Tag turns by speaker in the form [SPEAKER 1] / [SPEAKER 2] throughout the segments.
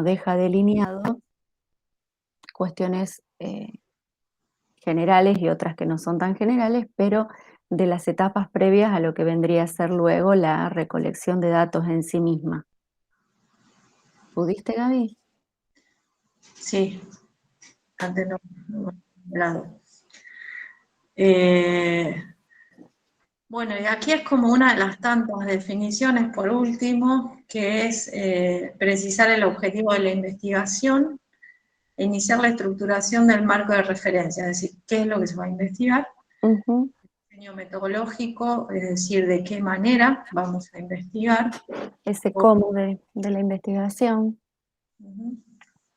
[SPEAKER 1] deja delineado cuestiones generales y otras que no son tan generales, pero de las etapas previas a lo que vendría a ser luego la recolección de datos en sí misma. ¿Pudiste, Gaby?
[SPEAKER 2] Sí, antes no he hablado. Bueno, y aquí es como una de las tantas definiciones, por último, que es precisar el objetivo de la investigación e iniciar la estructuración del marco de referencia, es decir, qué es lo que se va a investigar,
[SPEAKER 1] Uh-huh.
[SPEAKER 2] diseño metodológico, es decir, de qué manera vamos a investigar,
[SPEAKER 1] Ese cómo de la investigación.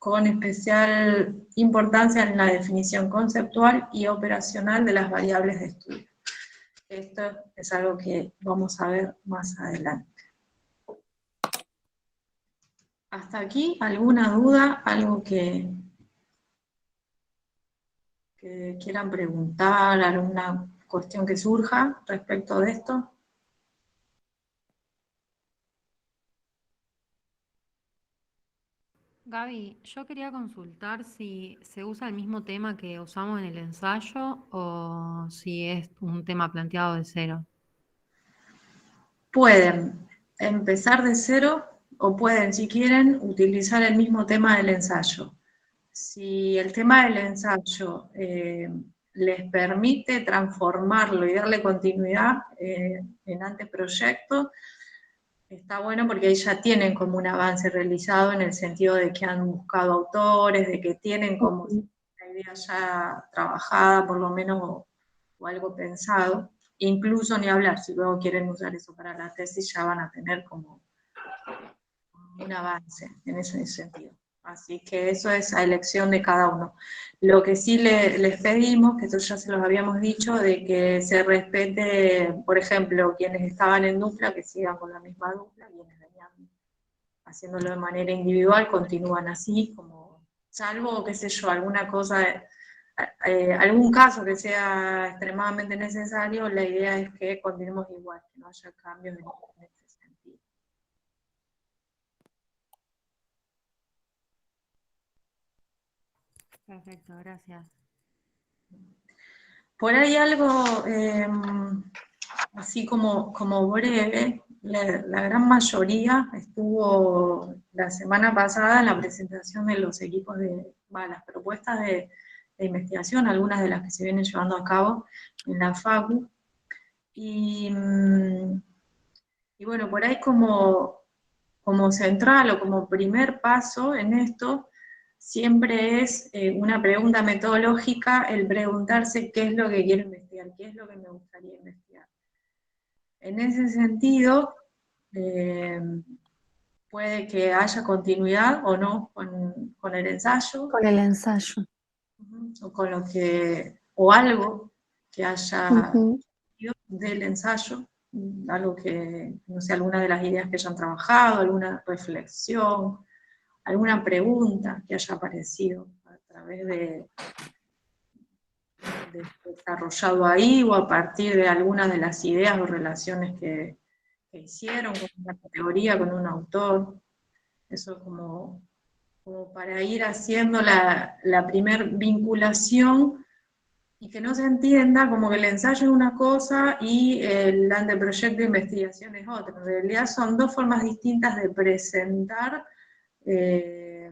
[SPEAKER 2] con especial importancia en la definición conceptual y operacional de las variables de estudio. Esto es algo que vamos a ver más adelante. ¿Hasta aquí alguna duda? ¿Algo que quieran preguntar? ¿Alguna cuestión que surja respecto de esto?
[SPEAKER 3] Gaby, yo quería consultar si se usa el mismo tema que usamos en el ensayo o si es un tema planteado de cero.
[SPEAKER 2] Pueden empezar de cero o pueden, si quieren, utilizar el mismo tema del ensayo. Si el tema del ensayo les permite transformarlo y darle continuidad en anteproyecto, está bueno porque ahí ya tienen como un avance realizado en el sentido de que han buscado autores, de que tienen como la idea ya trabajada, por lo menos, o algo pensado. Incluso ni hablar, si luego quieren usar eso para la tesis, ya van a tener como un avance en ese sentido. Así que eso es a elección de cada uno. Lo que sí les pedimos, que esto ya se los habíamos dicho, de que se respete, por ejemplo, quienes estaban en dupla, que sigan con la misma dupla, quienes venían haciéndolo de manera individual, continúan así, como salvo, qué sé yo, alguna cosa, algún caso que sea extremadamente necesario, la idea es que continuemos igual, que no haya cambios en ese sentido.
[SPEAKER 3] Perfecto, gracias.
[SPEAKER 2] Por ahí algo así como breve, la gran mayoría estuvo la semana pasada en la presentación de los equipos las propuestas de investigación, algunas de las que se vienen llevando a cabo en la FACU. Y bueno, por ahí como central o como primer paso en esto, siempre es una pregunta metodológica el preguntarse qué es lo que quiero investigar, qué es lo que me gustaría investigar. En ese sentido, puede que haya continuidad o no con el ensayo.
[SPEAKER 1] Con el ensayo.
[SPEAKER 2] O algo que haya
[SPEAKER 1] Uh-huh.
[SPEAKER 2] del ensayo, algo que, no sé, alguna de las ideas que hayan trabajado, alguna reflexión, alguna pregunta que haya aparecido a través de desarrollado ahí o a partir de algunas de las ideas o relaciones que hicieron con una categoría, con un autor. Eso como para ir haciendo la primer vinculación y que no se entienda como que el ensayo es una cosa y el anteproyecto de investigación es otra. En realidad son dos formas distintas de presentar, de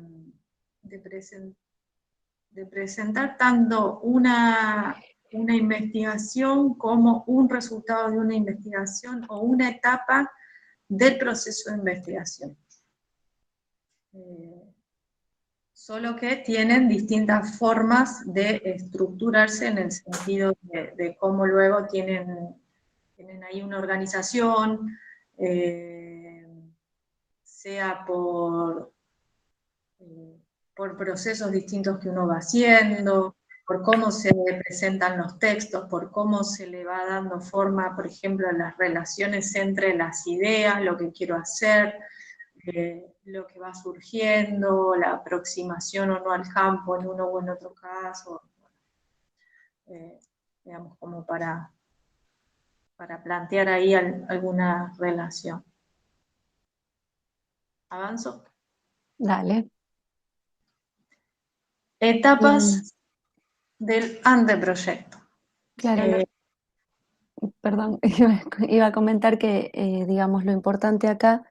[SPEAKER 2] presentar tanto una investigación como un resultado de una investigación o una etapa del proceso de investigación. Solo que tienen distintas formas de estructurarse en el sentido de cómo luego tienen ahí una organización, sea por procesos distintos que uno va haciendo, por cómo se presentan los textos, por cómo se le va dando forma, por ejemplo, a las relaciones entre las ideas, lo que quiero hacer, lo que va surgiendo, la aproximación o no al campo en uno o en otro caso, digamos, como para plantear ahí alguna relación. ¿Avanzo?
[SPEAKER 1] Dale.
[SPEAKER 2] Etapas del anteproyecto.
[SPEAKER 1] Claro, perdón, iba a comentar que, digamos, lo importante acá,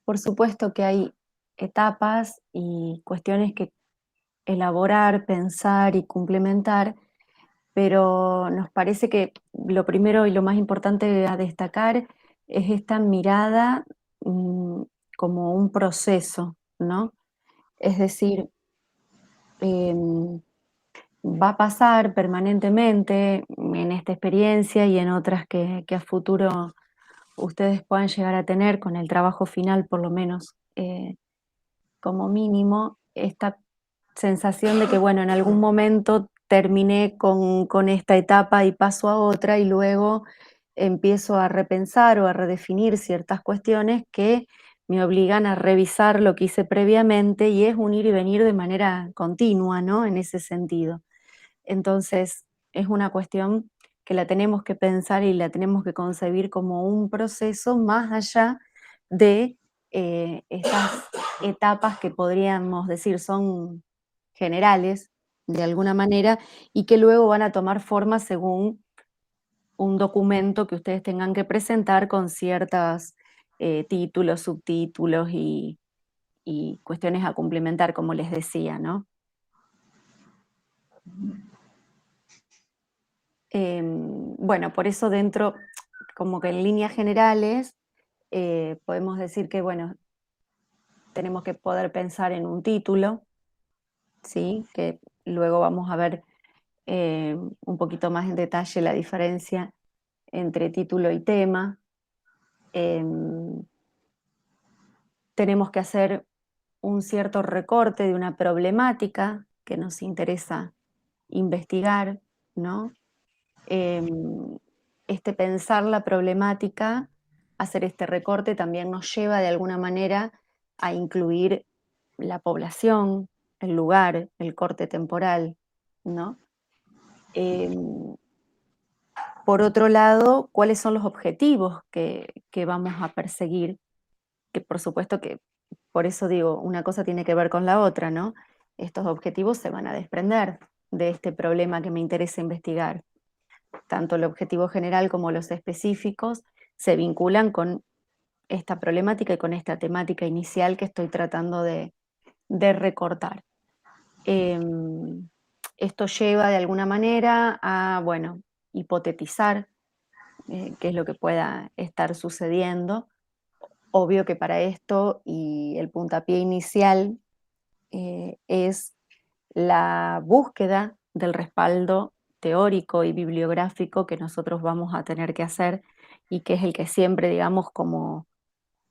[SPEAKER 1] por supuesto que hay etapas y cuestiones que elaborar, pensar y complementar, pero nos parece que lo primero y lo más importante a destacar es esta mirada como un proceso, ¿no? Es decir, em, va a pasar permanentemente en esta experiencia y en otras que a futuro ustedes puedan llegar a tener con el trabajo final, por lo menos como mínimo, esta sensación de que, bueno, en algún momento terminé con esta etapa y paso a otra y luego empiezo a repensar o a redefinir ciertas cuestiones que me obligan a revisar lo que hice previamente y es un ir y venir de manera continua, ¿no? En ese sentido. Entonces, es una cuestión que la tenemos que pensar y la tenemos que concebir como un proceso más allá de estas etapas que podríamos decir son generales de alguna manera y que luego van a tomar forma según un documento que ustedes tengan que presentar con ciertos títulos, subtítulos y cuestiones a complementar, como les decía, ¿no? Bueno, por eso dentro, como que en líneas generales, podemos decir que, bueno, tenemos que poder pensar en un título, ¿sí? Que luego vamos a ver un poquito más en detalle la diferencia entre título y tema. Em, Tenemos que hacer un cierto recorte de una problemática que nos interesa investigar, ¿no? Em, este pensar la problemática, hacer este recorte también nos lleva de alguna manera a incluir la población, el lugar, el corte temporal, ¿no? Em, por otro lado, ¿cuáles son los objetivos que vamos a perseguir? Que por supuesto que, por eso digo, una cosa tiene que ver con la otra, ¿no? Estos objetivos se van a desprender de este problema que me interesa investigar. Tanto el objetivo general como los específicos se vinculan con esta problemática y con esta temática inicial que estoy tratando de recortar. Esto lleva de alguna manera a, bueno, hipotetizar qué es lo que pueda estar sucediendo. Obvio que para esto y el puntapié inicial es la búsqueda del respaldo teórico y bibliográfico que nosotros vamos a tener que hacer y que es el que siempre, digamos, como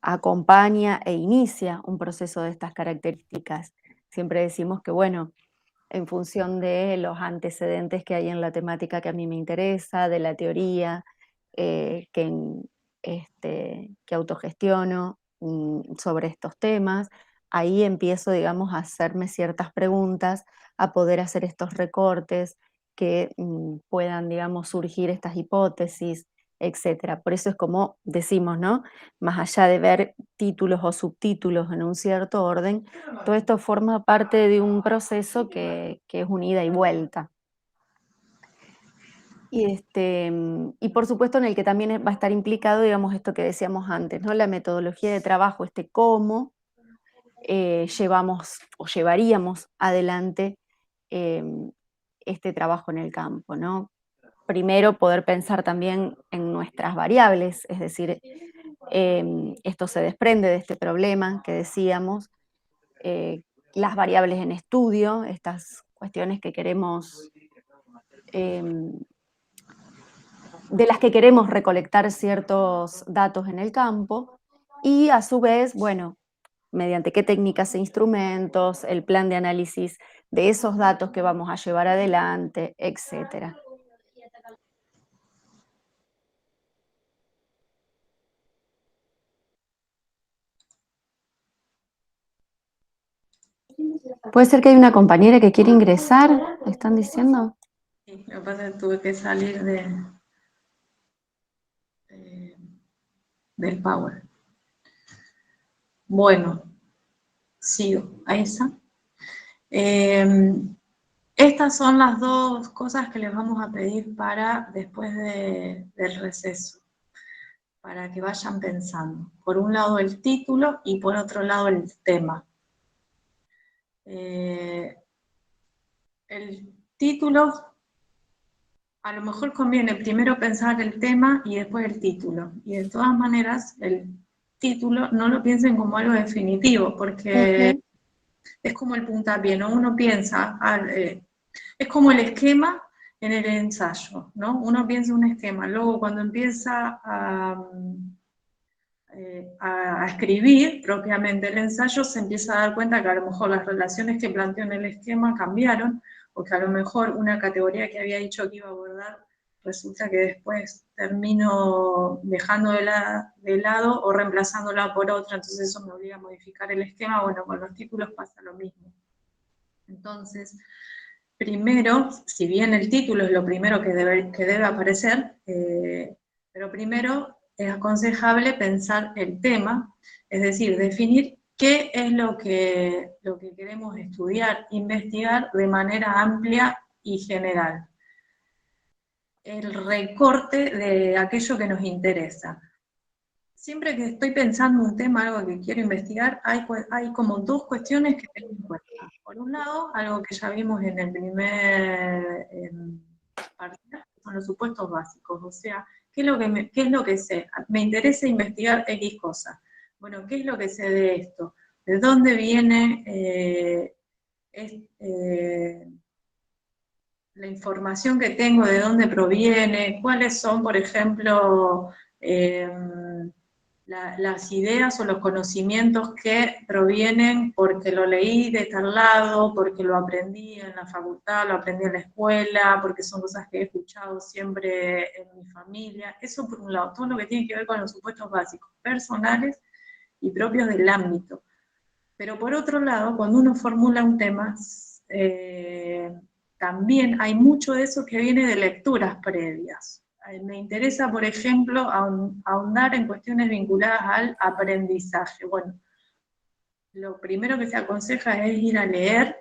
[SPEAKER 1] acompaña e inicia un proceso de estas características. Siempre decimos que, bueno, en función de los antecedentes que hay en la temática que a mí me interesa, de la teoría que autogestiono sobre estos temas, ahí empiezo, digamos, a hacerme ciertas preguntas, a poder hacer estos recortes que puedan, digamos, surgir estas hipótesis, etcétera. Por eso es como decimos, ¿no? Más allá de ver títulos o subtítulos en un cierto orden, todo esto forma parte de un proceso que es un ida y vuelta. Y por supuesto en el que también va a estar implicado, digamos, esto que decíamos antes, ¿no? La metodología de trabajo, cómo llevamos o llevaríamos adelante em, este trabajo en el campo, ¿no? Primero, poder pensar también en nuestras variables, es decir, esto se desprende de este problema que decíamos, eh, las variables en estudio, estas cuestiones que queremos, em, de las que queremos recolectar ciertos datos en el campo y a su vez, bueno, mediante qué técnicas e instrumentos, el plan de análisis de esos datos que vamos a llevar adelante, etcétera. Puede ser que hay una compañera que quiere ingresar, ¿están diciendo?
[SPEAKER 2] Sí, lo que pasa es que tuve que salir del Power. Bueno, sigo a esa. estas son las dos cosas que les vamos a pedir para después del receso, para que vayan pensando. Por un lado el título y por otro lado el tema. El título, a lo mejor conviene primero pensar el tema y después el título. Y de todas maneras, el título no lo piensen como algo definitivo, porque es como el puntapié, ¿no? Uno piensa, es como el esquema en el ensayo, ¿no? Uno piensa un esquema, luego cuando empieza a escribir propiamente el ensayo, se empieza a dar cuenta que a lo mejor las relaciones que planteó en el esquema cambiaron, o que a lo mejor una categoría que había dicho que iba a abordar resulta que después termino dejando de lado o reemplazándola por otra, entonces eso me obliga a modificar el esquema. Bueno, con los títulos pasa lo mismo. Entonces, primero, si bien el título es lo primero que debe aparecer, pero primero es aconsejable pensar el tema, es decir, definir qué es lo que queremos estudiar, investigar de manera amplia y general. El recorte de aquello que nos interesa. Siempre que estoy pensando un tema, algo que quiero investigar, hay como dos cuestiones que tengo en cuenta. Por un lado, algo que ya vimos en el primer parcial, son los supuestos básicos, o sea, ¿qué es lo que sé? Me interesa investigar X cosa. Bueno, ¿qué es lo que sé de esto? ¿De dónde viene la información que tengo, de dónde proviene? ¿Cuáles son, por ejemplo, las ideas o los conocimientos que provienen porque lo leí de tal lado, porque lo aprendí en la facultad, lo aprendí en la escuela, porque son cosas que he escuchado siempre en mi familia? Eso por un lado, todo lo que tiene que ver con los supuestos básicos, personales y propios del ámbito. Pero por otro lado, cuando uno formula un tema, también hay mucho de eso que viene de lecturas previas. Me interesa, por ejemplo, ahondar en cuestiones vinculadas al aprendizaje. Bueno, lo primero que se aconseja es ir a leer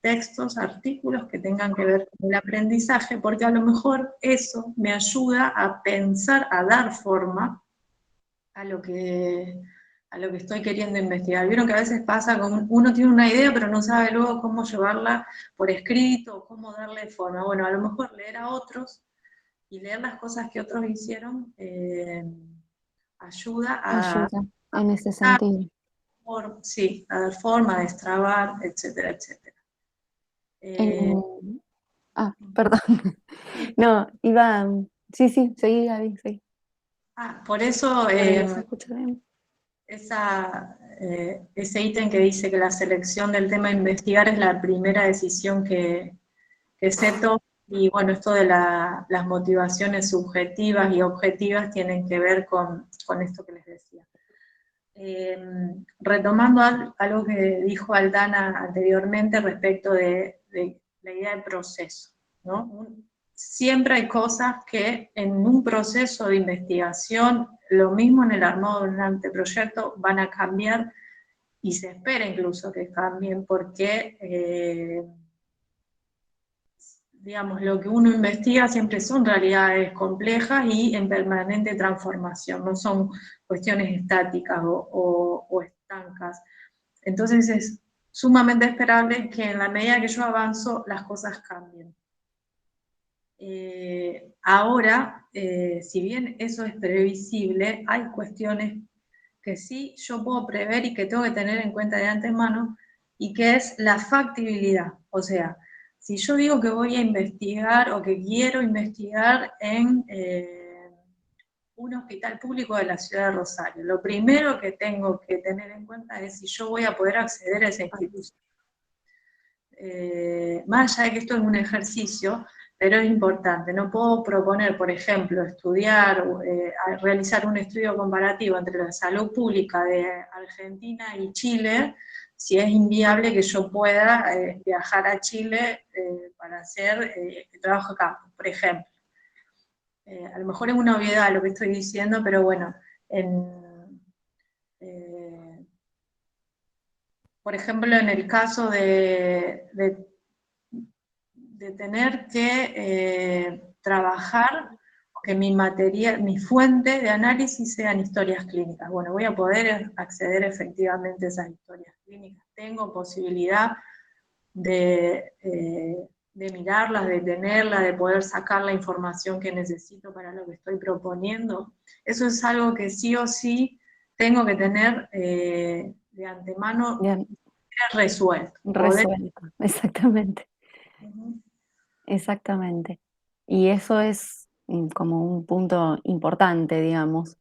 [SPEAKER 2] textos, artículos que tengan que ver con el aprendizaje, porque a lo mejor eso me ayuda a pensar, a dar forma a lo que estoy queriendo investigar. Vieron que a veces pasa, uno tiene una idea, pero no sabe luego cómo llevarla por escrito, cómo darle forma. Bueno, a lo mejor leer a otros y leer las cosas que otros hicieron ayuda
[SPEAKER 1] Ayuda en ese
[SPEAKER 2] a,
[SPEAKER 1] sentido.
[SPEAKER 2] sí, a dar forma, a destrabar, etcétera, etcétera.
[SPEAKER 1] Perdón.
[SPEAKER 2] Sí.
[SPEAKER 1] No, iba. Sí, sí, seguí, Gaby, seguí.
[SPEAKER 2] Por eso
[SPEAKER 1] Pero no se escucha bien.
[SPEAKER 2] ese ítem que dice que la selección del tema a investigar es la primera decisión que se toma, y bueno, esto de las motivaciones subjetivas y objetivas tienen que ver con esto que les decía. Retomando algo que dijo Aldana anteriormente respecto de la idea de proceso, ¿no? Siempre hay cosas que en un proceso de investigación, lo mismo en el armado de un anteproyecto, van a cambiar, y se espera incluso que cambien, porque digamos, lo que uno investiga siempre son realidades complejas y en permanente transformación, no son cuestiones estáticas o estancas. Entonces es sumamente esperable que en la medida que yo avanzo las cosas cambien. Ahora, si bien eso es previsible, hay cuestiones que sí yo puedo prever y que tengo que tener en cuenta de antemano, y que es la factibilidad. O sea, si yo digo que voy a investigar o que quiero investigar en un hospital público de la ciudad de Rosario, lo primero que tengo que tener en cuenta es si yo voy a poder acceder a esa institución. Más allá de que esto es un ejercicio, pero es importante. No puedo proponer, por ejemplo, estudiar, realizar un estudio comparativo entre la salud pública de Argentina y Chile, si es inviable que yo pueda viajar a Chile para hacer el trabajo acá, por ejemplo. A lo mejor es una obviedad lo que estoy diciendo, pero bueno, por ejemplo, en el caso de de tener que trabajar, que mi fuente de análisis sean historias clínicas. Bueno, voy a poder acceder efectivamente a esas historias clínicas. Tengo posibilidad de mirarlas, de tenerlas, de poder sacar la información que necesito para lo que estoy proponiendo. Eso es algo que sí o sí tengo que tener de antemano
[SPEAKER 1] Bien,
[SPEAKER 2] resuelto.
[SPEAKER 1] resuelto, exactamente,
[SPEAKER 2] Ujú.
[SPEAKER 1] exactamente. Y eso es como un punto importante, digamos,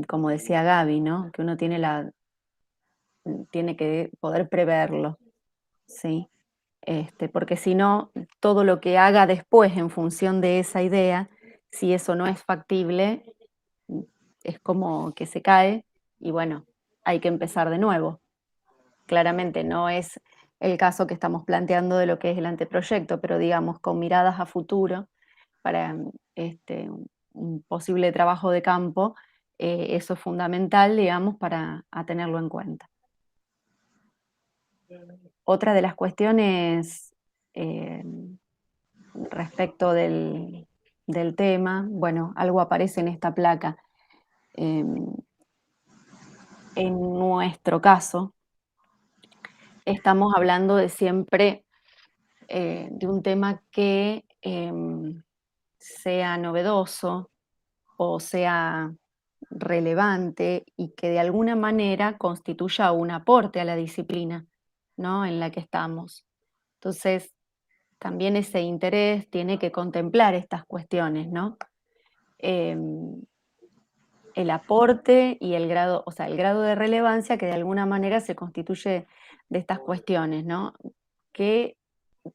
[SPEAKER 1] como decía Gaby, ¿no? Que uno tiene que poder preverlo, ¿sí? Porque si no, todo lo que haga después en función de esa idea, si eso no es factible, mm, es como que se cae y bueno, hay que empezar de nuevo. Claramente no es el caso que estamos planteando de lo que es el anteproyecto, pero digamos con miradas a futuro para un posible trabajo de campo, eso es fundamental, digamos, para a tenerlo en cuenta. Otra de las cuestiones eh, respecto del tema, bueno, algo aparece en esta placa. em, en nuestro caso, estamos hablando de siempre de un tema que sea novedoso o sea relevante y que de alguna manera constituya un aporte a la disciplina, ¿no? En la que estamos. Entonces, también ese interés tiene que contemplar estas cuestiones, ¿no? Em, el aporte y el grado, o sea, el grado de relevancia que de alguna manera se constituye de estas cuestiones, ¿no? ¿Qué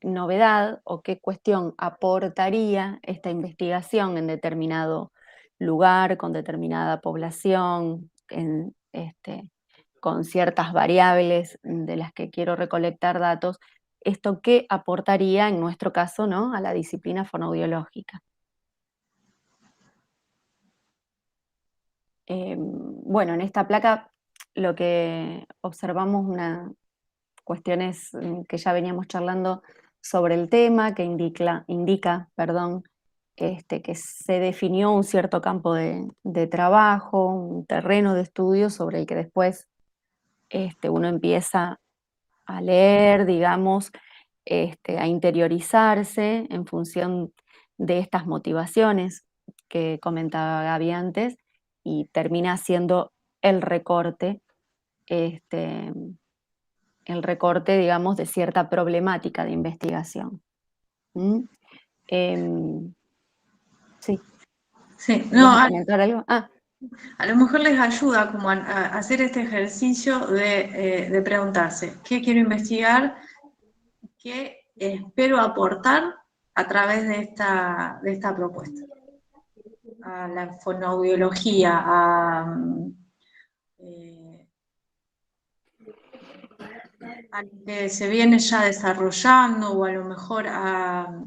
[SPEAKER 1] novedad o qué cuestión aportaría esta investigación en determinado lugar, con determinada población, con ciertas variables de las que quiero recolectar datos? ¿Esto qué aportaría, en nuestro caso, ¿no?, a la disciplina fonoaudiológica? Bueno, en esta placa lo que observamos cuestiones que ya veníamos charlando sobre el tema, que indica, que se definió un cierto campo de trabajo, un terreno de estudio sobre el que después uno empieza a leer, digamos, a interiorizarse en función de estas motivaciones que comentaba Gaby antes, y termina siendo el recorte, este, digamos, de cierta problemática de investigación. ¿Mm? Sí,
[SPEAKER 2] Sí,
[SPEAKER 1] ¿ibas
[SPEAKER 2] no,
[SPEAKER 1] a comentar algo? Ah,
[SPEAKER 2] a lo mejor les ayuda como a hacer este ejercicio de preguntarse, ¿qué quiero investigar? ¿Qué espero aportar a través de esta propuesta? A la fonoaudiología, a lo que se viene ya desarrollando o a lo mejor a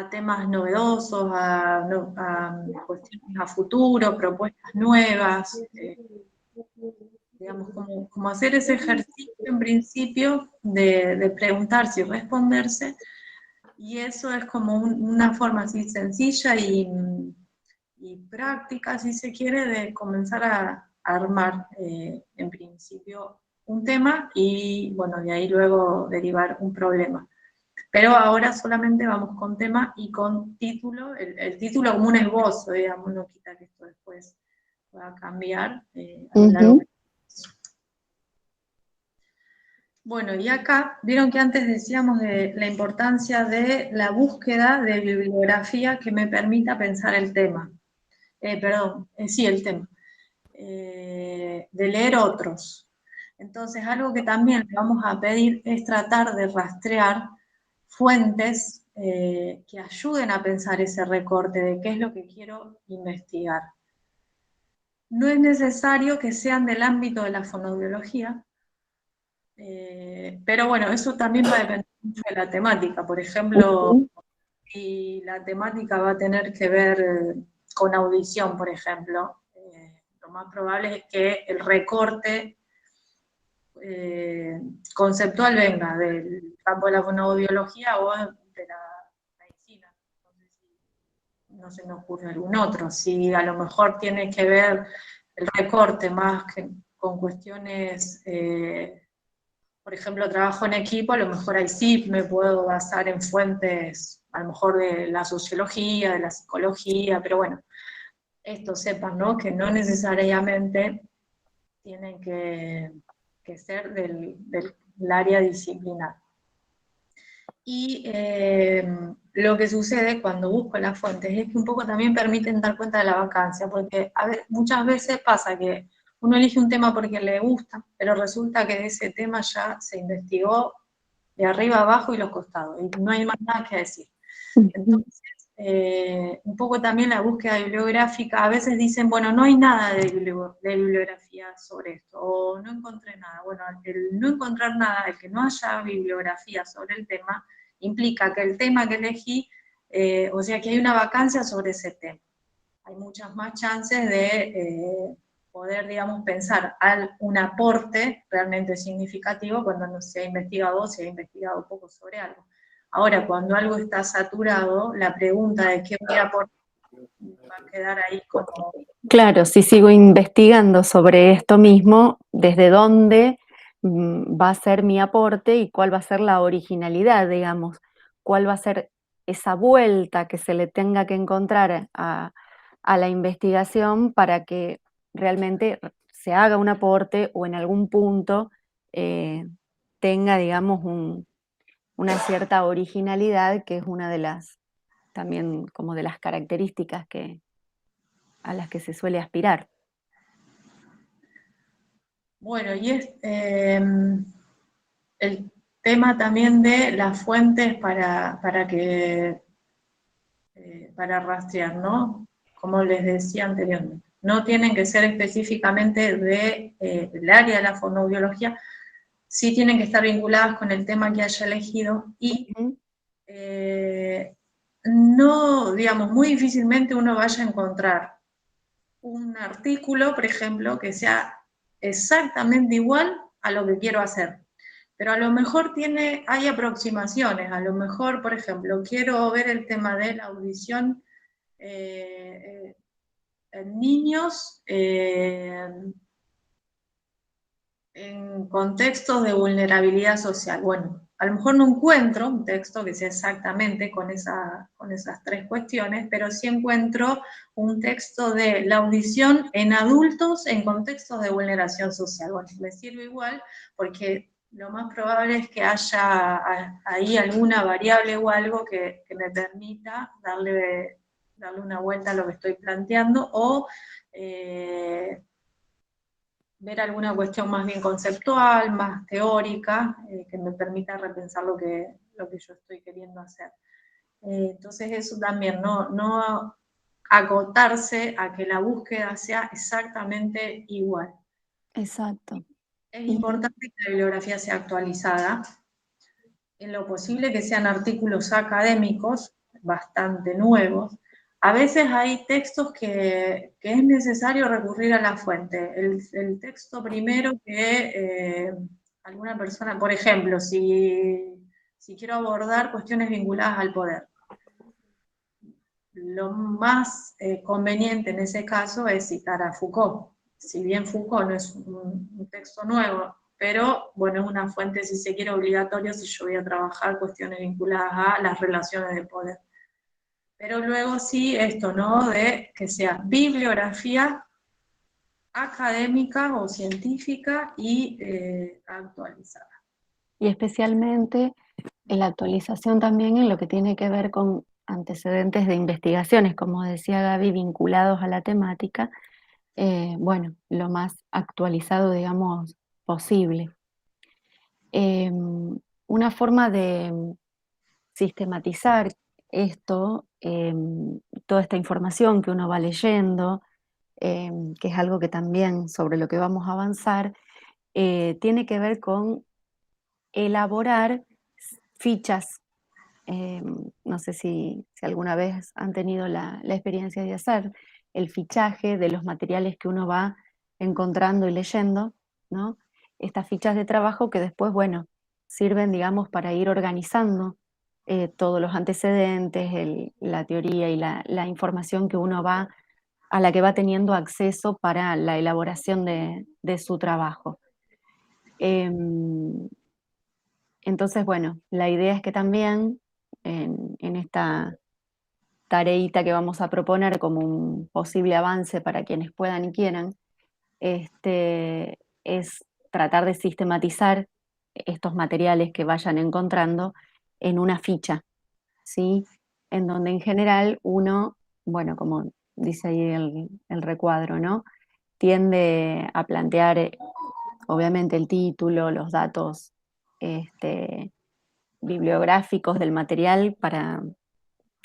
[SPEAKER 2] temas novedosos, a cuestiones a futuro, propuestas nuevas, digamos, como hacer ese ejercicio en principio de preguntarse y responderse, y eso es como una forma así sencilla y práctica, si se quiere, de comenzar a armar en principio un tema y, bueno, de ahí luego derivar un problema. Pero ahora solamente vamos con tema y con título, el título como un esbozo, digamos, no quita que esto después pueda cambiar a lo largo. Bueno, y acá, vieron que antes decíamos de la importancia de la búsqueda de bibliografía que me permita pensar el tema. Sí, el tema. De leer otros. Entonces, algo que también le vamos a pedir es tratar de rastrear fuentes que ayuden a pensar ese recorte de qué es lo que quiero investigar. No es necesario que sean del ámbito de la fonoaudiología, pero bueno, eso también va a depender mucho de la temática. Por ejemplo, si la temática va a tener que ver con audición, por ejemplo, lo más probable es que el recorte conceptual venga del campo de la fonoaudiología o de la medicina. No se me ocurre algún otro. Si a lo mejor tiene que ver el recorte más que con cuestiones, por ejemplo, trabajo en equipo, a lo mejor ahí sí me puedo basar en fuentes, a lo mejor de la sociología, de la psicología, pero bueno, esto sepan, ¿no? Que no necesariamente tienen que ser del área disciplinar. Y lo que sucede cuando busco las fuentes es que un poco también permiten dar cuenta de la vacancia, porque muchas veces pasa que uno elige un tema porque le gusta, pero resulta que ese tema ya se investigó de arriba abajo y los costados, y no hay más nada que decir. Entonces, un poco también la búsqueda bibliográfica, a veces dicen, bueno, no hay nada de bibliografía sobre esto, o no encontré nada. Bueno, el no encontrar nada, el que no haya bibliografía sobre el tema, implica que el tema que elegí, o sea, que hay una vacancia sobre ese tema. Hay muchas más chances de poder, digamos, pensar un aporte realmente significativo cuando no se ha investigado poco sobre algo. Ahora, cuando algo está saturado, la pregunta de qué voy a aportar va a quedar ahí como...
[SPEAKER 1] Claro, si sigo investigando sobre esto mismo, ¿desde dónde va a ser mi aporte y cuál va a ser la originalidad, digamos? ¿Cuál va a ser esa vuelta que se le tenga que encontrar a la investigación para que realmente se haga un aporte o en algún punto tenga, digamos, una cierta originalidad, que es una de las, también como de las características a las que se suele aspirar?
[SPEAKER 2] Bueno, y el tema también de las fuentes para rastrear, ¿no? Como les decía anteriormente. No tienen que ser específicamente del área de la fonoaudiología, sí tienen que estar vinculadas con el tema que haya elegido y no, digamos, muy difícilmente uno vaya a encontrar un artículo, por ejemplo, que sea exactamente igual a lo que quiero hacer. Pero a lo mejor hay aproximaciones, a lo mejor, por ejemplo, quiero ver el tema de la audición en niños en contextos de vulnerabilidad social. Bueno, a lo mejor no encuentro un texto que sea exactamente con esas tres cuestiones, pero sí encuentro un texto de la audición en adultos en contextos de vulneración social. Bueno, me sirve igual porque lo más probable es que haya ahí alguna variable o algo que me permita darle una vuelta a lo que estoy planteando o ver alguna cuestión más bien conceptual, más teórica, que me permita repensar lo que yo estoy queriendo hacer. Entonces eso también, no agotarse a que la búsqueda sea exactamente igual.
[SPEAKER 1] Exacto.
[SPEAKER 2] Es importante que la bibliografía sea actualizada, en lo posible que sean artículos académicos, bastante nuevos. A veces hay textos que es necesario recurrir a la fuente. El texto primero que alguna persona, por ejemplo, si quiero abordar cuestiones vinculadas al poder, lo más conveniente en ese caso es citar a Foucault. Si bien Foucault no es un texto nuevo, pero bueno, es una fuente, si se quiere, obligatoria si yo voy a trabajar cuestiones vinculadas a las relaciones de poder. Pero luego sí esto, ¿no? De que sea bibliografía académica o científica y actualizada.
[SPEAKER 1] Y especialmente en la actualización también en lo que tiene que ver con antecedentes de investigaciones, como decía Gaby, vinculados a la temática, bueno, lo más actualizado, digamos, posible. Una forma de sistematizar esto, toda esta información que uno va leyendo, que es algo que también sobre lo que vamos a avanzar, tiene que ver con elaborar fichas. No sé si alguna vez han tenido la experiencia de hacer el fichaje de los materiales que uno va encontrando y leyendo, ¿no? estas fichas de trabajo que después, bueno, sirven, digamos, para ir organizando todos los antecedentes, la teoría y la información que uno va, a la que va teniendo acceso para la elaboración de su trabajo. Entonces, bueno, la idea es que también en esta tareita que vamos a proponer como un posible avance para quienes puedan y quieran, es tratar de sistematizar estos materiales que vayan encontrando en una ficha, ¿sí? En donde en general uno, bueno, como dice ahí el recuadro, ¿no? Tiende a plantear, obviamente, el título, los datos bibliográficos del material para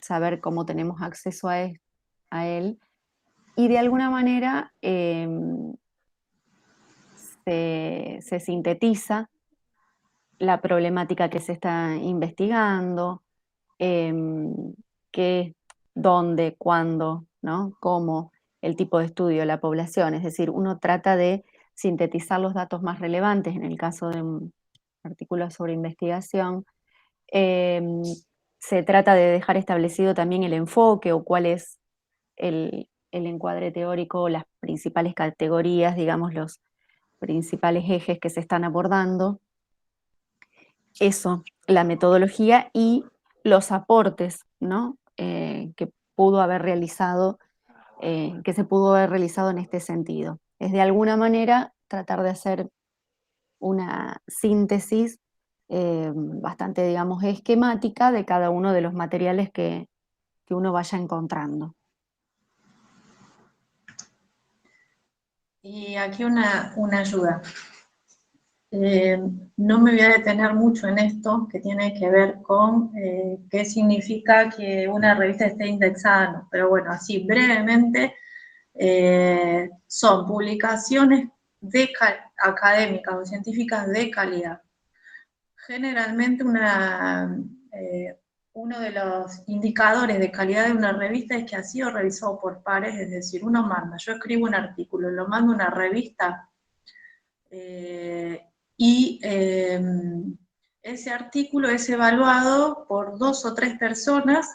[SPEAKER 1] saber cómo tenemos acceso a él, y de alguna manera se sintetiza la problemática que se está investigando, qué, dónde, cuándo, ¿no? Cómo, el tipo de estudio de la población. Es decir, uno trata de sintetizar los datos más relevantes en el caso de un artículo sobre investigación. Em, Se trata de dejar establecido también el enfoque o cuál es el encuadre teórico, las principales categorías, digamos, los principales ejes que se están abordando. Eso, la metodología y los aportes, ¿no? Que pudo haber realizado, que se pudo haber realizado en este sentido. Es de alguna manera tratar de hacer una síntesis bastante, digamos, esquemática de cada uno de los materiales que uno vaya encontrando.
[SPEAKER 2] Y aquí una ayuda. No me voy a detener mucho en esto, que tiene que ver con qué significa que una revista esté indexada, no. Pero bueno, así brevemente, son publicaciones académicas o científicas de calidad. Generalmente uno de los indicadores de calidad de una revista es que ha sido revisado por pares, es decir, uno manda, yo escribo un artículo, lo mando a una revista, y ese artículo es evaluado por 2 o 3 personas,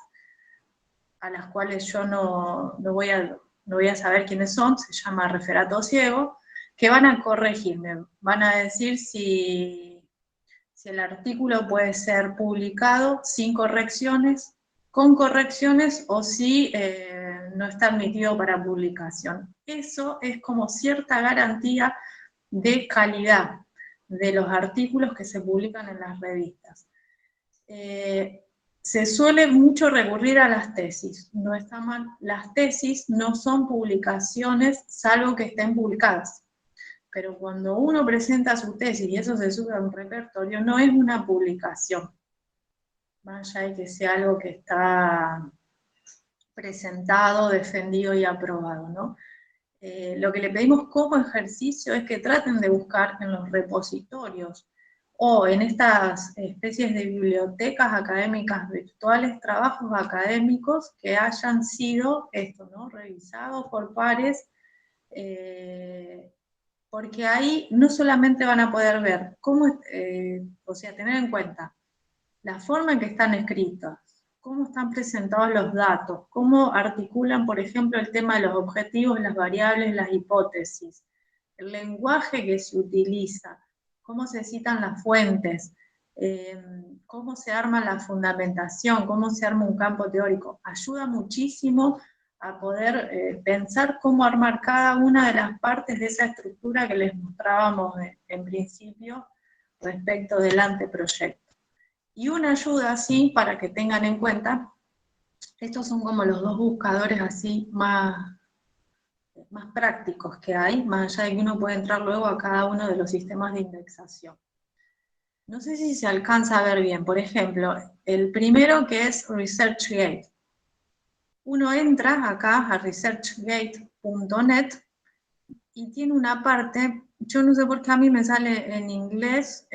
[SPEAKER 2] a las cuales yo no voy a saber quiénes son, se llama referato ciego, que van a corregirme, van a decir si el artículo puede ser publicado sin correcciones, con correcciones, o si no está admitido para publicación. Eso es como cierta garantía de calidad de los artículos que se publican en las revistas. Se suele mucho recurrir a las tesis, no está mal, las tesis no son publicaciones salvo que estén publicadas, pero cuando uno presenta su tesis y eso se sube a un repertorio, no es una publicación, más allá de que sea algo que está presentado, defendido y aprobado, ¿no? Lo que le pedimos como ejercicio es que traten de buscar en los repositorios o en estas especies de bibliotecas académicas virtuales, trabajos académicos que hayan sido ¿no? revisados por pares, porque ahí no solamente van a poder ver cómo, o sea, tener en cuenta la forma en que están escritos, cómo están presentados los datos, cómo articulan, por ejemplo, el tema de los objetivos, las variables, las hipótesis, el lenguaje que se utiliza, cómo se citan las fuentes, cómo se arma la fundamentación, cómo se arma un campo teórico. Ayuda muchísimo a poder pensar cómo armar cada una de las partes de esa estructura que les mostrábamos en principio respecto del anteproyecto. Y una ayuda así, para que tengan en cuenta, estos son como los dos buscadores así más prácticos que hay, más allá de que uno puede entrar luego a cada uno de los sistemas de indexación. No sé si se alcanza a ver bien, por ejemplo, el primero que es ResearchGate. Uno entra acá a researchgate.net y tiene una parte, yo no sé por qué a mí me sale en inglés,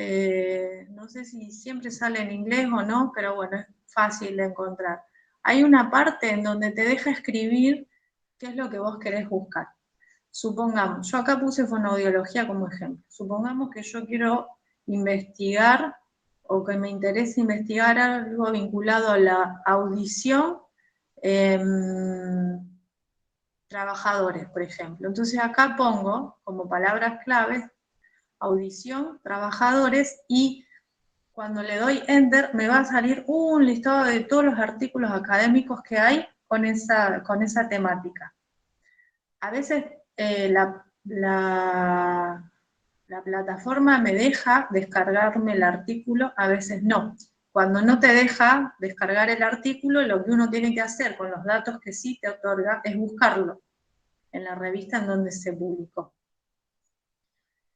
[SPEAKER 2] no sé si siempre sale en inglés o no, pero bueno, es fácil de encontrar. Hay una parte en donde te deja escribir qué es lo que vos querés buscar. supongamos, yo acá puse fonoaudiología como ejemplo, supongamos que yo quiero investigar o que me interesa investigar algo vinculado a la audición trabajadores, por ejemplo. Entonces acá pongo como palabras claves audición, trabajadores, y cuando le doy enter me va a salir un listado de todos los artículos académicos que hay con esa temática. A veces la plataforma me deja descargarme el artículo, a veces no. Cuando no te deja descargar el artículo, lo que uno tiene que hacer con los datos que sí te otorga es buscarlo en la revista en donde se publicó.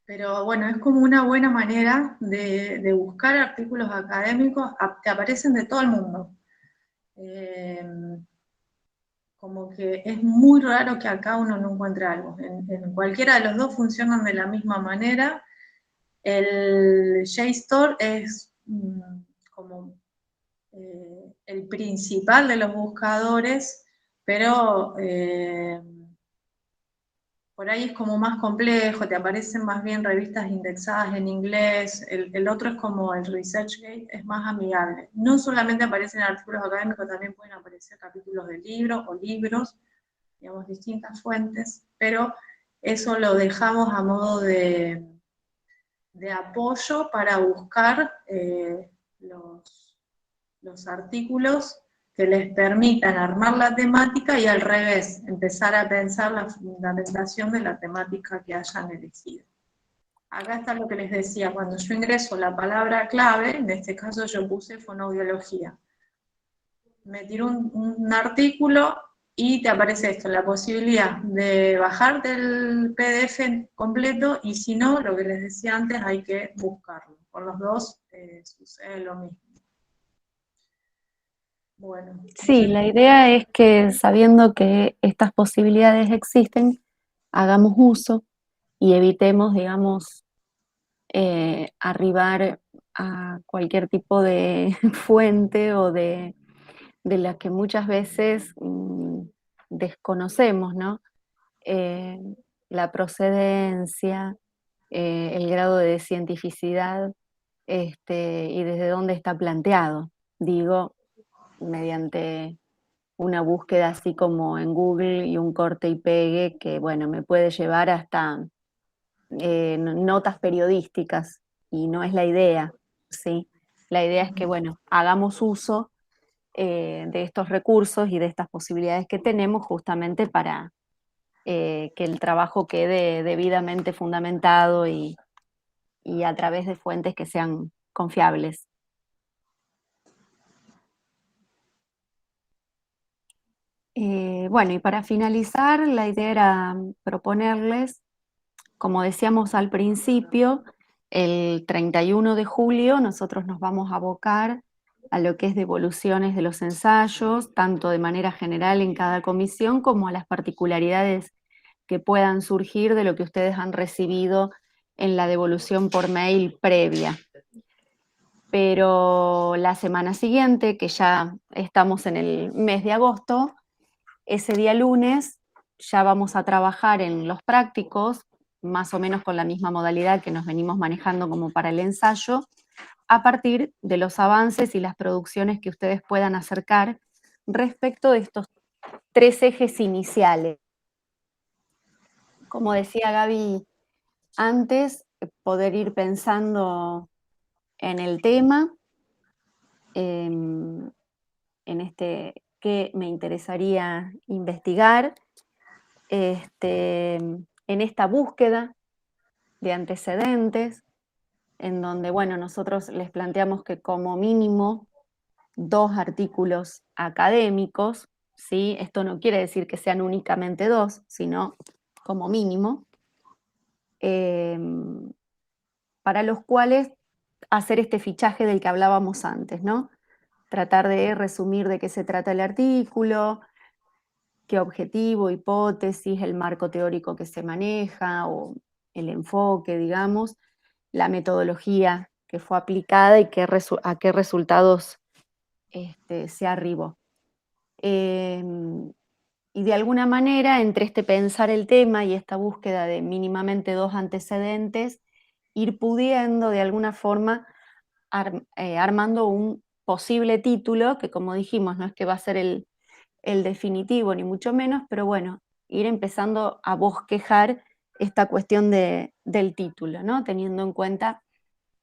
[SPEAKER 2] Pero bueno, es como una buena manera de buscar artículos académicos que aparecen de todo el mundo. Como que es muy raro que acá uno no encuentre algo. En cualquiera de los dos funcionan de la misma manera. El JSTOR es como el principal de los buscadores, pero por ahí es como más complejo, te aparecen más bien revistas indexadas en inglés, el otro es como el ResearchGate, es más amigable. No solamente aparecen artículos académicos, también pueden aparecer capítulos de libros o libros, digamos, distintas fuentes, pero eso lo dejamos a modo de apoyo para buscar los artículos que les permitan armar la temática y al revés, empezar a pensar la fundamentación de la temática que hayan elegido. Acá está lo que les decía, cuando yo ingreso la palabra clave, en este caso yo puse fonoaudiología. Me tiro un artículo y te aparece esto, la posibilidad de bajarte el PDF completo, y si no, lo que les decía antes, hay que buscarlo. Por los dos sucede lo mismo. Bueno,
[SPEAKER 1] Sí, la idea es que sabiendo que estas posibilidades existen, hagamos uso y evitemos, digamos, arribar a cualquier tipo de fuente o de la que muchas veces desconocemos, ¿no? Eh, la procedencia, el grado de cientificidad, y desde dónde está planteado. Digo, mediante una búsqueda así como en Google y un corte y pegue que, bueno, me puede llevar hasta notas periodísticas, y no es la idea, ¿sí? La idea es que, bueno, hagamos uso de estos recursos y de estas posibilidades que tenemos justamente para que el trabajo quede debidamente fundamentado y a través de fuentes que sean confiables. Bueno, y para finalizar, la idea era proponerles, como decíamos al principio, el 31 de julio nosotros nos vamos a abocar a lo que es devoluciones de los ensayos, tanto de manera general en cada comisión como a las particularidades que puedan surgir de lo que ustedes han recibido en la devolución por mail previa. Pero la semana siguiente, que ya estamos en el mes de agosto, ese día lunes ya vamos a trabajar en los prácticos, más o menos con la misma modalidad que nos venimos manejando como para el ensayo, a partir de los avances y las producciones que ustedes puedan acercar respecto de estos 3 ejes iniciales. Como decía Gaby antes, poder ir pensando en el tema, en qué me interesaría investigar, en esta búsqueda de antecedentes, en donde, bueno, nosotros les planteamos que como mínimo 2 artículos académicos, ¿sí? Esto no quiere decir que sean únicamente 2, sino como mínimo, para los cuales hacer este fichaje del que hablábamos antes, ¿no? Tratar de resumir de qué se trata el artículo, qué objetivo, hipótesis, el marco teórico que se maneja o el enfoque, digamos, la metodología que fue aplicada y a qué resultados se arribó. y de alguna manera, entre este pensar el tema y esta búsqueda de mínimamente 2 antecedentes, ir pudiendo de alguna forma armando un posible título, que como dijimos, no es que va a ser el definitivo, ni mucho menos, pero bueno, ir empezando a bosquejar esta cuestión del título, ¿no? Teniendo en cuenta,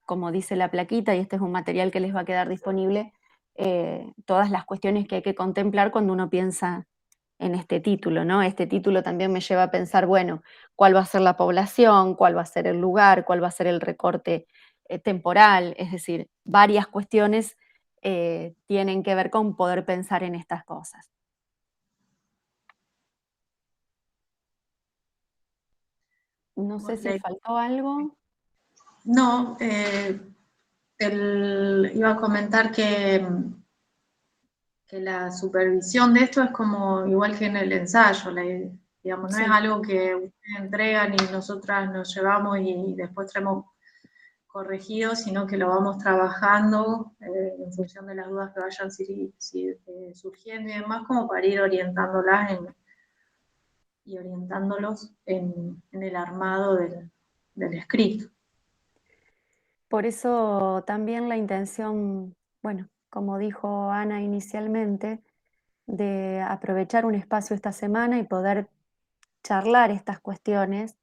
[SPEAKER 1] como dice la plaquita, y este es un material que les va a quedar disponible, todas las cuestiones que hay que contemplar cuando uno piensa en este título, ¿no? Este título también me lleva a pensar, bueno, cuál va a ser la población, cuál va a ser el lugar, cuál va a ser el recorte temporal, es decir, varias cuestiones tienen que ver con poder pensar en estas cosas. No sé si faltó algo.
[SPEAKER 2] No, iba a comentar que la supervisión de esto es como igual que en el ensayo, digamos, no
[SPEAKER 1] Sí.
[SPEAKER 2] es algo que ustedes entregan y nosotras nos llevamos y después traemos corregido, sino que lo vamos trabajando en función de las dudas que vayan surgiendo y demás, como para ir orientándolos en el armado del escrito.
[SPEAKER 1] Por eso también la intención, bueno, como dijo Ana inicialmente, de aprovechar un espacio esta semana y poder charlar estas cuestiones,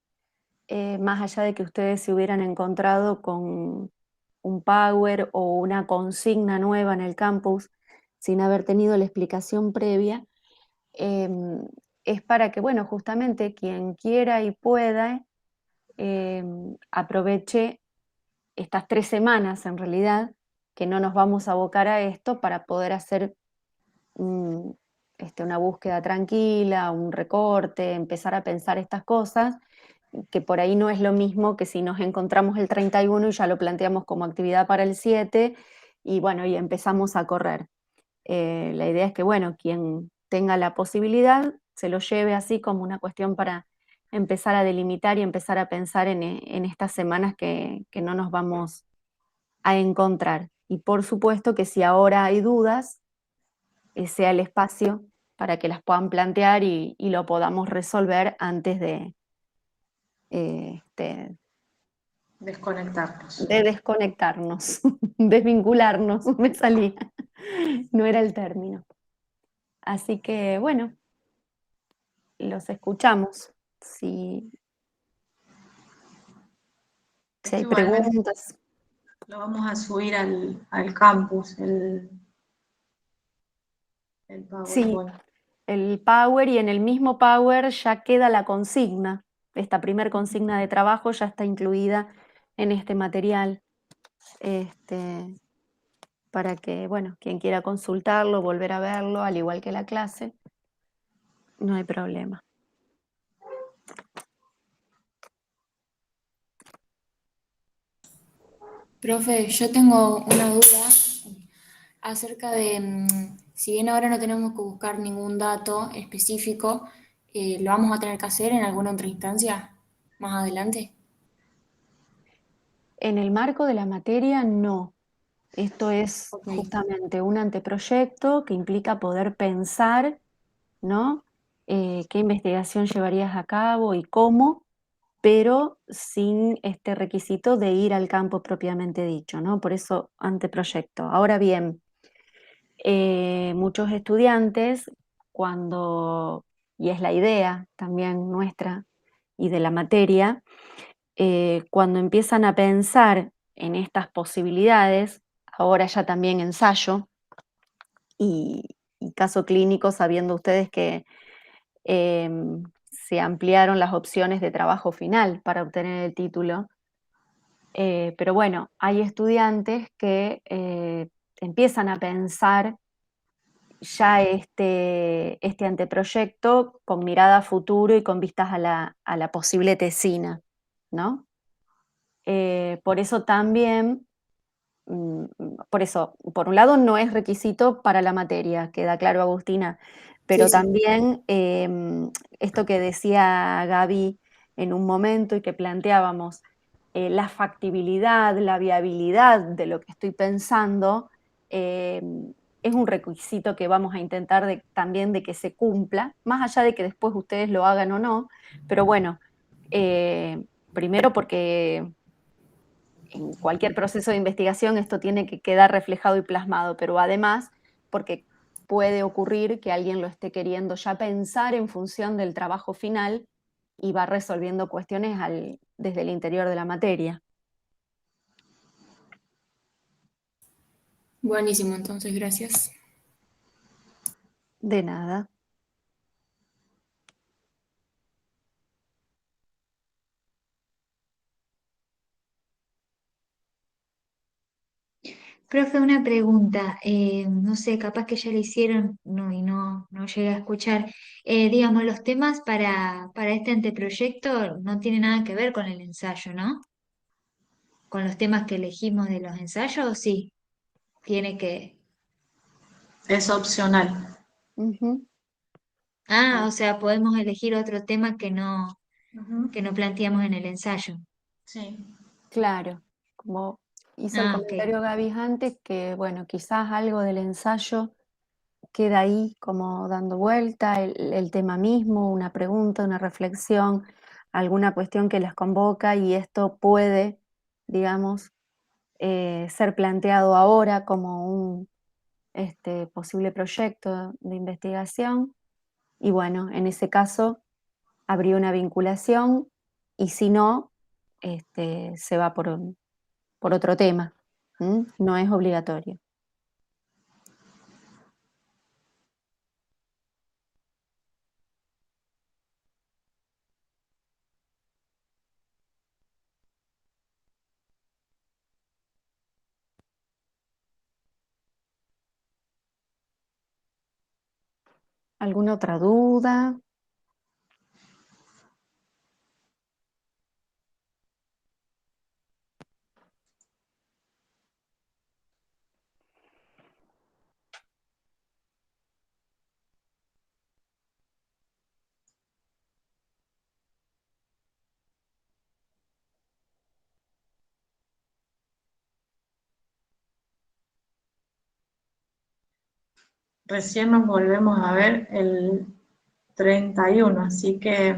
[SPEAKER 1] más allá de que ustedes se hubieran encontrado con un power o una consigna nueva en el campus sin haber tenido la explicación previa, es para que, bueno, justamente quien quiera y pueda aproveche estas 3 semanas en realidad, que no nos vamos a abocar a esto para poder hacer una búsqueda tranquila, un recorte, empezar a pensar estas cosas, que por ahí no es lo mismo que si nos encontramos el 31 y ya lo planteamos como actividad para el 7 y bueno, y empezamos a correr. La idea es que, bueno, quien tenga la posibilidad se lo lleve así como una cuestión para empezar a delimitar y empezar a pensar en estas semanas que no nos vamos a encontrar. Y por supuesto que si ahora hay dudas, sea el espacio para que las puedan plantear y lo podamos resolver antes de
[SPEAKER 2] Desconectarnos.
[SPEAKER 1] desconectarnos, desvincularnos, me salía, no era el término. Así que bueno, los escuchamos. Si hay
[SPEAKER 2] Igualmente
[SPEAKER 1] preguntas.
[SPEAKER 2] lo vamos a subir al campus, el
[SPEAKER 1] Sí,
[SPEAKER 2] PowerPoint.
[SPEAKER 1] el Power y en el mismo Power ya queda la consigna. Esta primer consigna de trabajo ya está incluida en este material. Para que, bueno, quien quiera consultarlo, volver a verlo, al igual que la clase, no hay problema.
[SPEAKER 4] Profe, yo tengo una duda acerca de, si bien ahora no tenemos que buscar ningún dato específico, ¿lo vamos a tener que hacer en alguna otra instancia más adelante?
[SPEAKER 1] En el marco de la materia, no. Esto es
[SPEAKER 4] Ok,
[SPEAKER 1] justamente un anteproyecto que implica poder pensar, ¿no? Qué investigación llevarías a cabo y cómo, pero sin este requisito de ir al campo propiamente dicho, ¿no? Por eso anteproyecto. Ahora bien, muchos estudiantes, y es la idea también nuestra y de la materia, cuando empiezan a pensar en estas posibilidades, ahora ya también ensayo y caso clínico, sabiendo ustedes que se ampliaron las opciones de trabajo final para obtener el título. Pero bueno, hay estudiantes que empiezan a pensar ya este anteproyecto con mirada a futuro y con vistas a la posible tesina, ¿no? Por eso también, por eso, por un lado no es requisito para la materia, queda claro, Agustina,
[SPEAKER 4] sí,
[SPEAKER 1] pero
[SPEAKER 4] sí.
[SPEAKER 1] también esto que decía Gaby en un momento y que planteábamos, la factibilidad, la viabilidad de lo que estoy pensando, es un requisito que vamos a intentar también de que se cumpla, más allá de que después ustedes lo hagan o no, pero bueno, primero porque en cualquier proceso de investigación esto tiene que quedar reflejado y plasmado, pero además porque puede ocurrir que alguien lo esté queriendo ya pensar en función del trabajo final y va resolviendo cuestiones desde el interior de la materia.
[SPEAKER 4] Buenísimo, entonces, gracias.
[SPEAKER 1] De nada.
[SPEAKER 5] Profe, una pregunta, no sé, capaz que ya le hicieron y no llegué a escuchar. Digamos, los temas para este anteproyecto no tienen nada que ver con el ensayo, ¿no? Con los temas que elegimos de los ensayos, ¿o sí, tiene que...
[SPEAKER 2] Es opcional.
[SPEAKER 1] Ujú.
[SPEAKER 5] Ah, o sea, podemos elegir otro tema
[SPEAKER 2] Ujú.
[SPEAKER 5] que no planteamos en el ensayo.
[SPEAKER 2] Sí.
[SPEAKER 1] Claro, como hizo el
[SPEAKER 5] Ah, ok.
[SPEAKER 1] comentario Gaby antes, que bueno, quizás algo del ensayo queda ahí como dando vuelta, el tema mismo, una pregunta, una reflexión, alguna cuestión que las convoca y esto puede, digamos, ser planteado ahora como un posible proyecto de investigación y bueno, en ese caso habría una vinculación y si no, se va por otro tema. No es obligatorio. ¿Alguna otra duda?
[SPEAKER 2] Recién nos volvemos a ver el 31, así que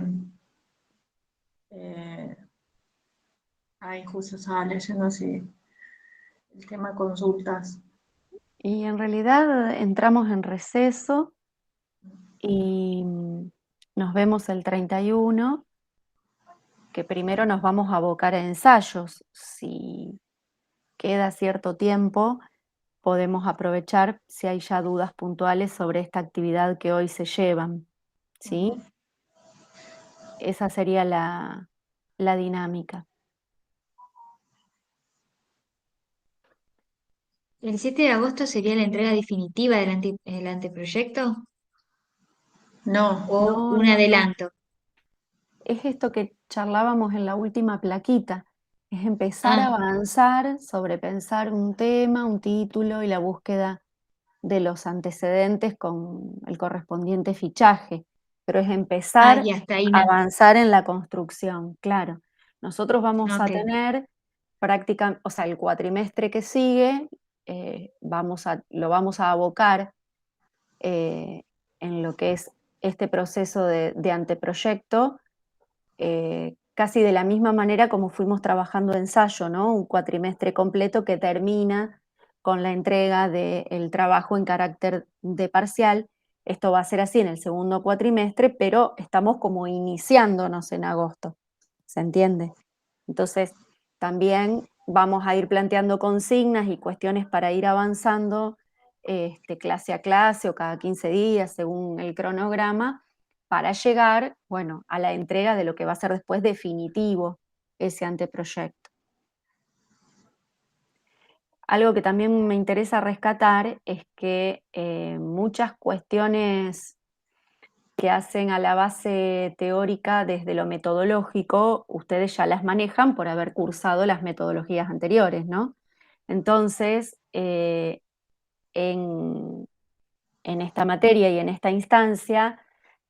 [SPEAKER 2] ahí justo estaba leyendo si el tema consultas.
[SPEAKER 1] Y en realidad entramos en receso y nos vemos el 31, que primero nos vamos a abocar a ensayos. Si queda cierto tiempo, podemos aprovechar si hay ya dudas puntuales sobre esta actividad que hoy se llevan. ¿Sí?
[SPEAKER 2] Ujú.
[SPEAKER 1] Esa sería la dinámica.
[SPEAKER 5] ¿El 7 de agosto sería la entrega definitiva del el anteproyecto
[SPEAKER 2] No,
[SPEAKER 5] o
[SPEAKER 1] No,
[SPEAKER 5] un
[SPEAKER 1] no, no.
[SPEAKER 5] adelanto?
[SPEAKER 1] Es esto que charlábamos en la última plaquita, es empezar a
[SPEAKER 5] Ah,
[SPEAKER 1] avanzar sobre pensar un tema, un título y la búsqueda de los antecedentes con el correspondiente fichaje, pero es empezar
[SPEAKER 5] y hasta ahí
[SPEAKER 1] a
[SPEAKER 5] no.
[SPEAKER 1] avanzar en la construcción, claro. Nosotros vamos a
[SPEAKER 5] Ok.
[SPEAKER 1] tener práctica, o sea, el cuatrimestre que sigue, lo vamos a abocar eh, en lo que es este proceso de anteproyecto, casi de la misma manera como fuimos trabajando de ensayo, ¿no? Un cuatrimestre completo que termina con la entrega del trabajo en carácter de parcial. Esto va a ser así en el segundo cuatrimestre, pero estamos como iniciándonos en agosto, ¿se entiende? Entonces, también vamos a ir planteando consignas y cuestiones para ir avanzando clase a clase o cada 15 días, según el cronograma, para llegar, bueno, a la entrega de lo que va a ser después definitivo ese anteproyecto. Algo que también me interesa rescatar es que muchas cuestiones que hacen a la base teórica desde lo metodológico, ustedes ya las manejan por haber cursado las metodologías anteriores, ¿no? Entonces, en, en esta materia y en esta instancia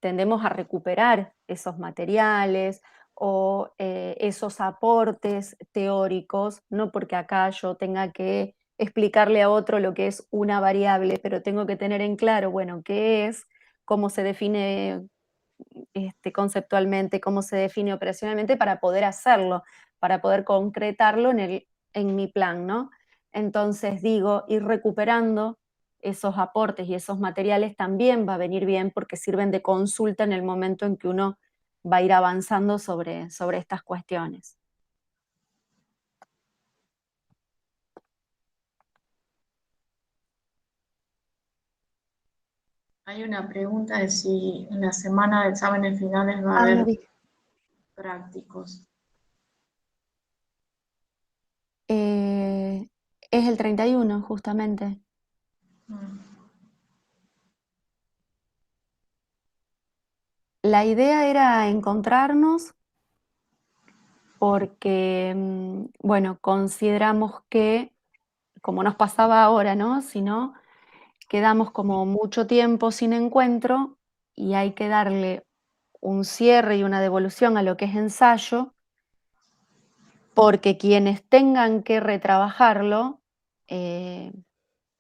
[SPEAKER 1] tendemos a recuperar esos materiales o esos aportes teóricos, no porque acá yo tenga que explicarle a otro lo que es una variable, pero tengo que tener en claro, bueno, qué es, cómo se define conceptualmente, cómo se define operacionalmente para poder hacerlo, para poder concretarlo en mi plan, ¿no? Entonces digo, ir recuperando esos aportes y esos materiales también va a venir bien porque sirven de consulta en el momento en que uno va a ir avanzando sobre estas cuestiones.
[SPEAKER 2] Hay una pregunta de si en la semana de exámenes finales va a
[SPEAKER 1] lo
[SPEAKER 2] haber
[SPEAKER 1] vi.
[SPEAKER 2] prácticos.
[SPEAKER 1] Es el 31, justamente. La idea era encontrarnos porque, bueno, consideramos que, como nos pasaba ahora, ¿no? Si no, quedamos como mucho tiempo sin encuentro y hay que darle un cierre y una devolución a lo que es ensayo, porque quienes tengan que retrabajarlo,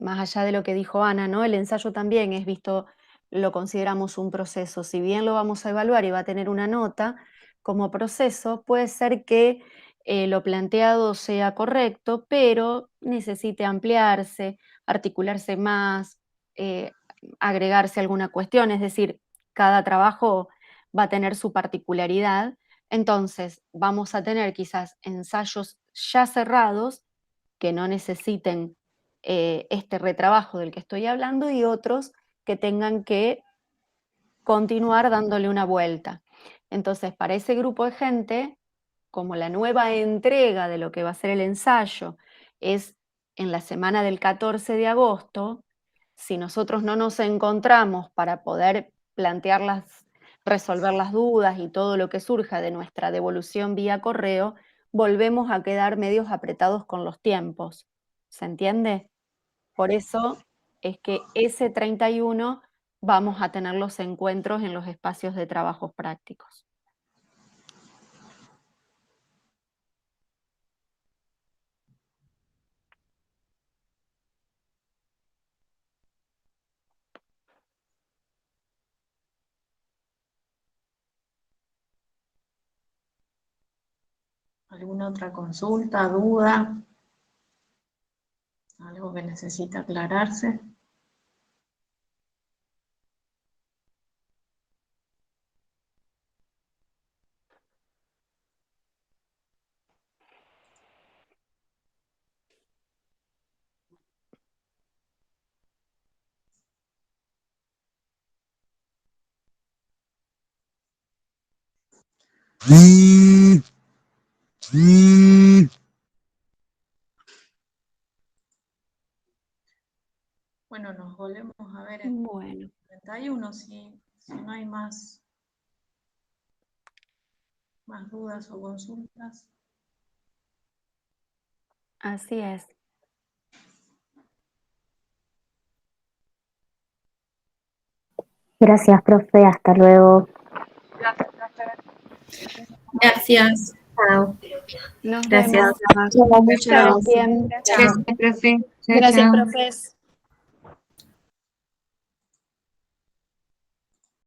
[SPEAKER 1] más allá de lo que dijo Ana, ¿no? El ensayo también es visto, lo consideramos un proceso. Si bien lo vamos a evaluar y va a tener una nota como proceso, puede ser que lo planteado sea correcto, pero necesite ampliarse, articularse más, eh, agregarse alguna cuestión, es decir, cada trabajo va a tener su particularidad. Entonces, vamos a tener quizás ensayos ya cerrados que no necesiten este retrabajo del que estoy hablando y otros que tengan que continuar dándole una vuelta. Entonces, para ese grupo de gente, como la nueva entrega de lo que va a ser el ensayo es en la semana del 14 de agosto, si nosotros no nos encontramos para poder resolver las dudas y todo lo que surja de nuestra devolución vía correo, volvemos a quedar medios apretados con los tiempos. ¿Se entiende? Por eso es que ese 31 vamos a tener los encuentros en los espacios de trabajos prácticos.
[SPEAKER 2] ¿Alguna otra consulta, duda? ¿Algo que necesita aclararse? Bueno, nos volvemos a ver en
[SPEAKER 1] Bueno,
[SPEAKER 2] 31 si no hay más dudas o consultas.
[SPEAKER 1] así es.
[SPEAKER 6] Gracias, profe. Hasta luego.
[SPEAKER 7] Gracias.
[SPEAKER 6] Chao.
[SPEAKER 1] Nos
[SPEAKER 7] Gracias.
[SPEAKER 1] vemos.
[SPEAKER 5] Muchas
[SPEAKER 1] Chao, bien.
[SPEAKER 5] gracias, profe. Chao,
[SPEAKER 7] Gracias,
[SPEAKER 5] chao.
[SPEAKER 7] profes.